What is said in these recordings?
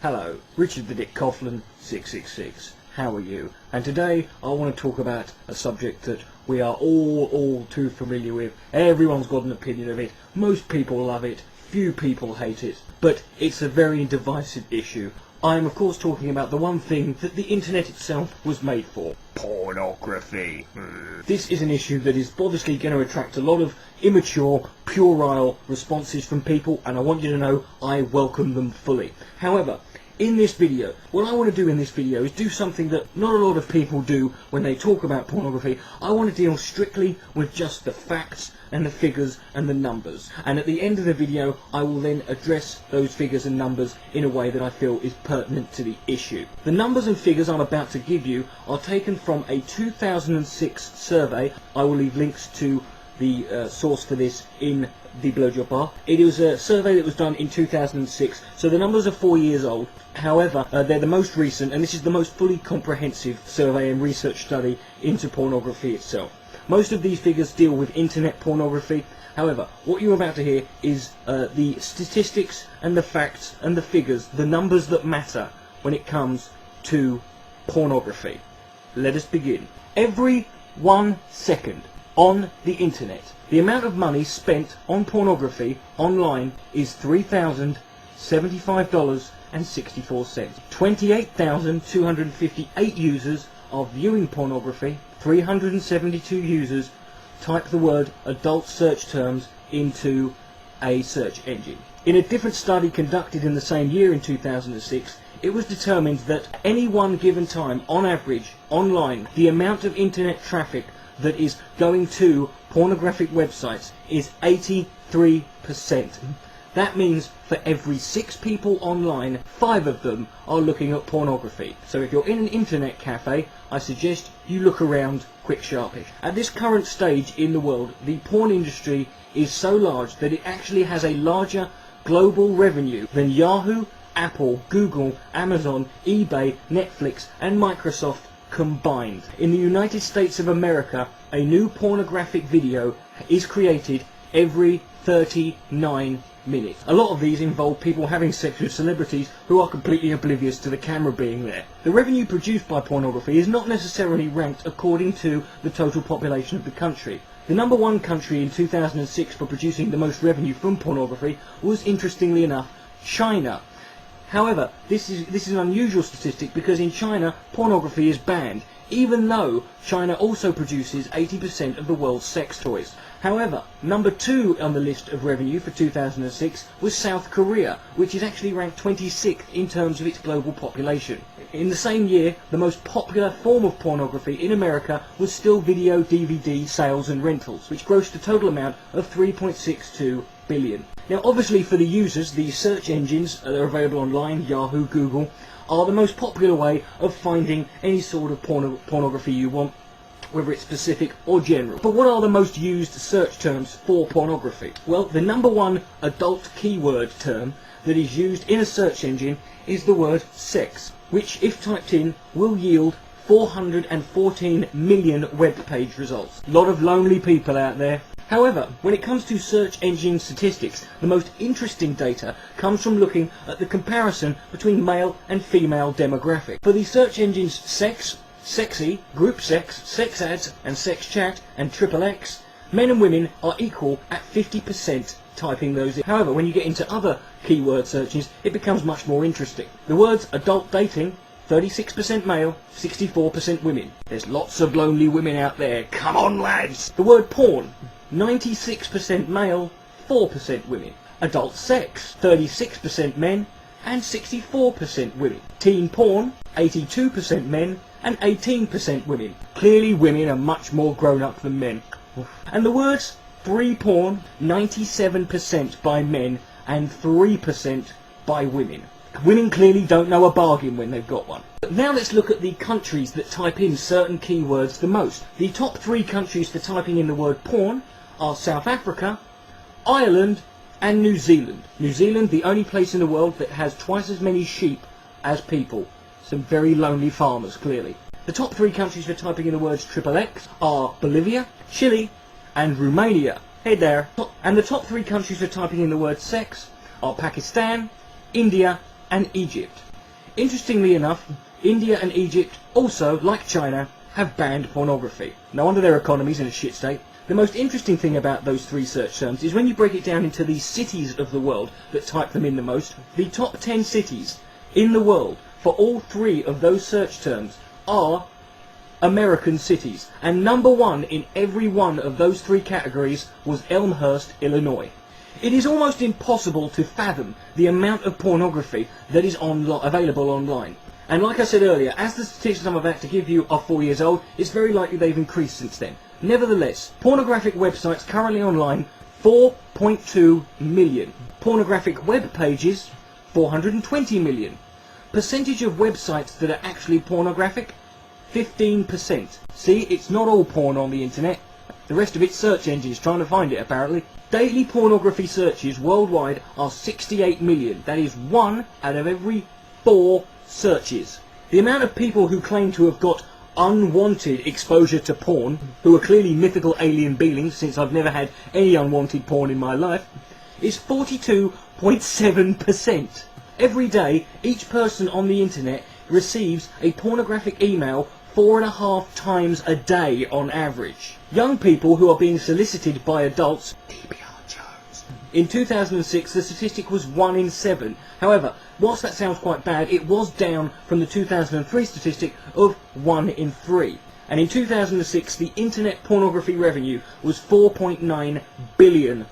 Hello, Richard the Dick Coughlan666. How are you? And today I want to talk about a subject that we are all too familiar with. Everyone's got an opinion of it. Most people love it. Few people hate it. But it's a very divisive issue. I am of course talking about the one thing that the internet itself was made for. Pornography. This is an issue that is obviously going to attract a lot of immature, puerile responses from people, and I want you to know I welcome them fully. However, in this video, what I want to do in this video is do something that not a lot of people do when they talk about pornography. I want to deal strictly with just the facts and the figures and the numbers. And at the end of the video, I will then address those figures and numbers in a way that I feel is pertinent to the issue. The numbers and figures I'm about to give you are taken from a 2006 survey. I will leave links to the source for this in the blowjob bar. It was a survey that was done in 2006, so the numbers are 4 years old. However, they're the most recent, and this is the most fully comprehensive survey and research study into pornography itself. Most of these figures deal with internet pornography. However, what you're about to hear is the statistics and the facts and the figures, the numbers that matter when it comes to pornography. Let us begin. Every 1 second on the internet, the amount of money spent on pornography online is $3,075.64. 28,258 users are viewing pornography. 372 users type the word adult search terms into a search engine. In a different study conducted in the same year in 2006, it was determined that any one given time, on average, online, the amount of internet traffic that is going to pornographic websites is 83%. That means for every 6 people online, 5 of them are looking at pornography. So if you're in an internet cafe, I suggest you look around quick sharpish. At this current stage in the world, the porn industry is so large that it actually has a larger global revenue than Yahoo, Apple, Google, Amazon, eBay, Netflix and Microsoft combined. In the United States of America, a new pornographic video is created every 39 minutes. A lot of these involve people having sex with celebrities who are completely oblivious to the camera being there. The revenue produced by pornography is not necessarily ranked according to the total population of the country. The number 1 country in 2006 for producing the most revenue from pornography was, interestingly enough, China. However, this is an unusual statistic because in China, pornography is banned, even though China also produces 80% of the world's sex toys. However, number 2 on the list of revenue for 2006 was South Korea, which is actually ranked 26th in terms of its global population. In the same year, the most popular form of pornography in America was still video DVD sales and rentals, which grossed a total amount of $3.62 billion. Now obviously for the users, the search engines that are available online, Yahoo, Google, are the most popular way of finding any sort of pornography you want, whether it's specific or general. But what are the most used search terms for pornography? Well, the number 1 adult keyword term that is used in a search engine is the word sex, which if typed in will yield 414 million web page results. A lot of lonely people out there. However, when it comes to search engine statistics, the most interesting data comes from looking at the comparison between male and female demographic. For the search engines sex, sexy, group sex, sex ads, and sex chat, and XXX, men and women are equal at 50% typing those in. However, when you get into other keyword searches, it becomes much more interesting. The words adult dating, 36% male, 64% women. There's lots of lonely women out there. Come on, lads! The word porn, 96% male, 4% women. Adult sex, 36% men and 64% women. Teen porn, 82% men and 18% women. Clearly women are much more grown up than men. And the words free porn, 97% by men and 3% by women. Women clearly don't know a bargain when they've got one. But now let's look at the countries that type in certain keywords the most. The top 3 countries for typing in the word porn are South Africa, Ireland and New Zealand. New Zealand, the only place in the world that has twice as many sheep as people. Some very lonely farmers, clearly. The top 3 countries for typing in the words XXX are Bolivia, Chile and Romania. Hey there. And the top 3 countries for typing in the word sex are Pakistan, India and Egypt. Interestingly enough, India and Egypt also, like China, have banned pornography. No wonder their economy's in a shit state. The most interesting thing about those three search terms is when you break it down into the cities of the world that type them in the most, the top 10 cities in the world for all three of those search terms are American cities. And number one in every one of those three categories was Elmhurst, Illinois. It is almost impossible to fathom the amount of pornography that is available online. And like I said earlier, as the statistics I'm about to give you are 4 years old, it's very likely they've increased since then. Nevertheless, pornographic websites currently online, 4.2 million. Pornographic web pages, 420 million. Percentage of websites that are actually pornographic, 15%. See, it's not all porn on the internet. The rest of it's search engines trying to find it, apparently. Daily pornography searches worldwide are 68 million. That is 1 out of every 4 searches. The amount of people who claim to have got unwanted exposure to porn, who are clearly mythical alien beings, since I've never had any unwanted porn in my life, is 42.7%. Every day, each person on the internet receives a pornographic email 4.5 times a day on average. Young people who are being solicited by adults, in 2006 the statistic was 1 in 7. However, whilst that sounds quite bad, it was down from the 2003 statistic of 1 in 3. And in 2006 the internet pornography revenue was $4.9 billion.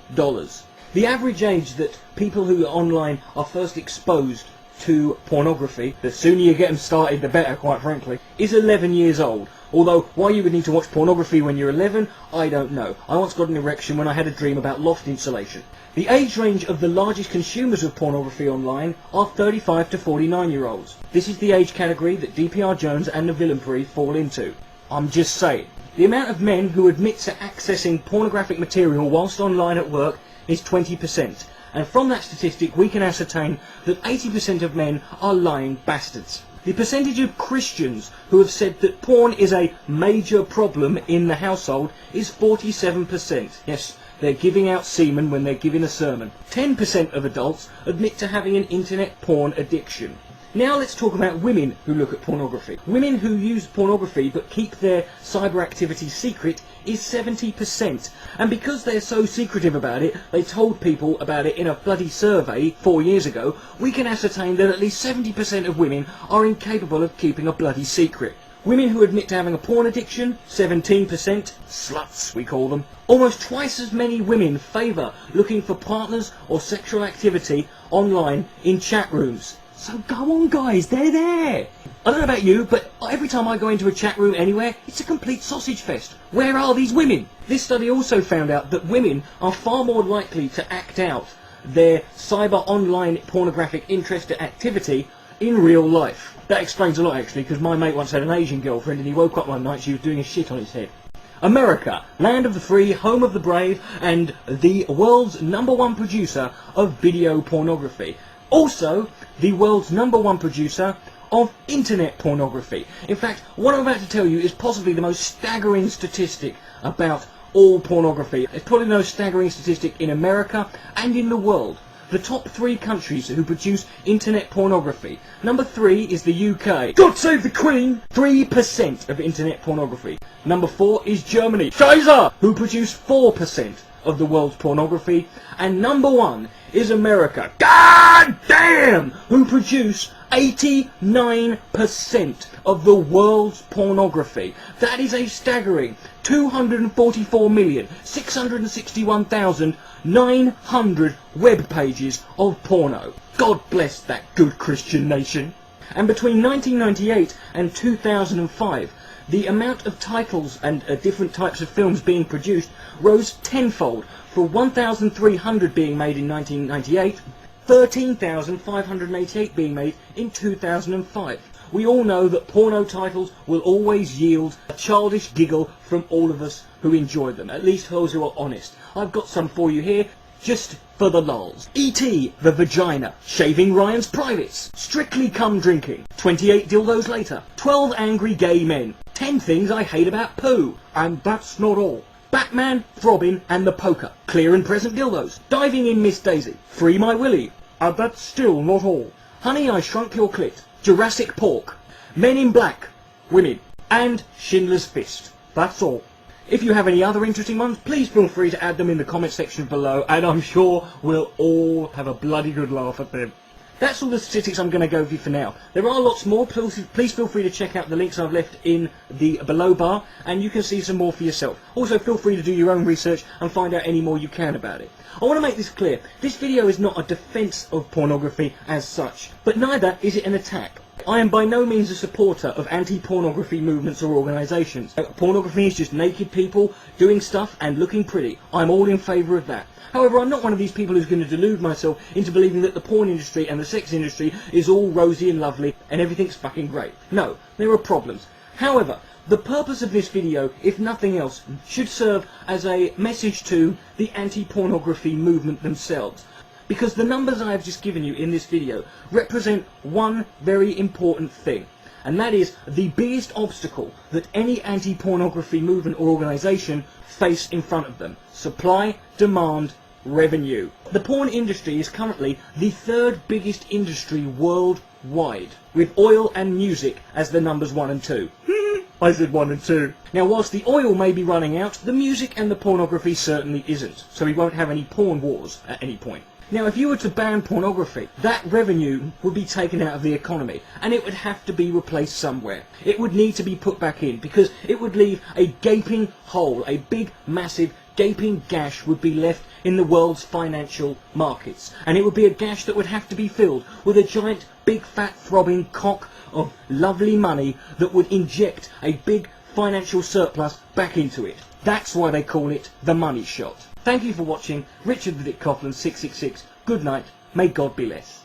The average age that people who are online are first exposed to pornography, the sooner you get them started the better, quite frankly, is 11 years old. Although, why you would need to watch pornography when you're 11, I don't know. I once got an erection when I had a dream about loft insulation. The age range of the largest consumers of pornography online are 35 to 49-year-olds. This is the age category that DPR Jones and the Villainbury fall into. I'm just saying. The amount of men who admit to accessing pornographic material whilst online at work is 20%. And from that statistic we can ascertain that 80% of men are lying bastards. The percentage of Christians who have said that porn is a major problem in the household is 47%. Yes, they're giving out semen when they're giving a sermon. 10% of adults admit to having an internet porn addiction. Now let's talk about women who look at pornography. Women who use pornography but keep their cyber activity secret is 70%. And because they're so secretive about it, they told people about it in a bloody survey 4 years ago, we can ascertain that at least 70% of women are incapable of keeping a bloody secret. Women who admit to having a porn addiction, 17%, sluts we call them. Almost twice as many women favour looking for partners or sexual activity online in chat rooms. So go on guys, they're there! I don't know about you, but every time I go into a chat room anywhere, it's a complete sausage fest. Where are these women? This study also found out that women are far more likely to act out their cyber online pornographic interest or activity in real life. That explains a lot actually, because my mate once had an Asian girlfriend and he woke up one night she was doing a shit on his head. America, land of the free, home of the brave, and the world's #1 producer of video pornography. Also, the world's #1 producer of internet pornography. In fact, what I'm about to tell you is possibly the most staggering statistic about all pornography. It's probably the most staggering statistic in America and in the world. The top 3 countries who produce internet pornography. Number 3 is the UK. God save the Queen! 3% of internet pornography. Number 4 is Germany. Scheiße! Who produce 4% of the world's pornography. And number 1 is America. God damn! Who produce 89% of the world's pornography. That is a staggering 244,661,900 web pages of porno. God bless that good Christian nation. And between 1998 and 2005, the amount of titles and different types of films being produced rose tenfold, from 1,300 being made in 1998, 13,588 being made in 2005. We all know that porno titles will always yield a childish giggle from all of us who enjoy them, at least those who are honest. I've got some for you here, just for the lulz. E.T. the Vagina, Shaving Ryan's Privates, Strictly Come Drinking, 28 Dildos Later, 12 Angry Gay Men, 10 Things I Hate About Poo, and That's Not All, Batman, Robin and the Poker, Clear and Present Dildos, Diving in Miss Daisy, Free My Willy, and That's Still Not All, Honey, I Shrunk Your Clit, Jurassic Pork, Men in Black, Women, and Schindler's Fist. That's all. If you have any other interesting ones, please feel free to add them in the comment section below, and I'm sure we'll all have a bloody good laugh at them. That's all the statistics I'm going to go over for now. There are lots more. Please feel free to check out the links I've left in the below bar, and you can see some more for yourself. Also, feel free to do your own research and find out any more you can about it. I want to make this clear. This video is not a defence of pornography as such, but neither is it an attack. I am by no means a supporter of anti-pornography movements or organisations. Pornography is just naked people doing stuff and looking pretty. I'm all in favour of that. However, I'm not one of these people who's going to delude myself into believing that the porn industry and the sex industry is all rosy and lovely and everything's fucking great. No, there are problems. However, the purpose of this video, if nothing else, should serve as a message to the anti-pornography movement themselves. Because the numbers I have just given you in this video represent one very important thing. And that is the biggest obstacle that any anti-pornography movement or organisation face in front of them. Supply, demand, revenue. The porn industry is currently the third biggest industry worldwide, with oil and music as the numbers 1 and 2. I said 1 and 2. Now, whilst the oil may be running out, the music and the pornography certainly isn't, so we won't have any porn wars at any point. Now, if you were to ban pornography, that revenue would be taken out of the economy, and it would have to be replaced somewhere. It would need to be put back in, because it would leave a gaping hole, a big, massive, gaping gash would be left in the world's financial markets. And it would be a gash that would have to be filled with a giant, big, fat, throbbing cock of lovely money that would inject a big financial surplus back into it. That's why they call it the money shot. Thank you for watching. Richard the Dick Coughlan 666. Good night. May God be less.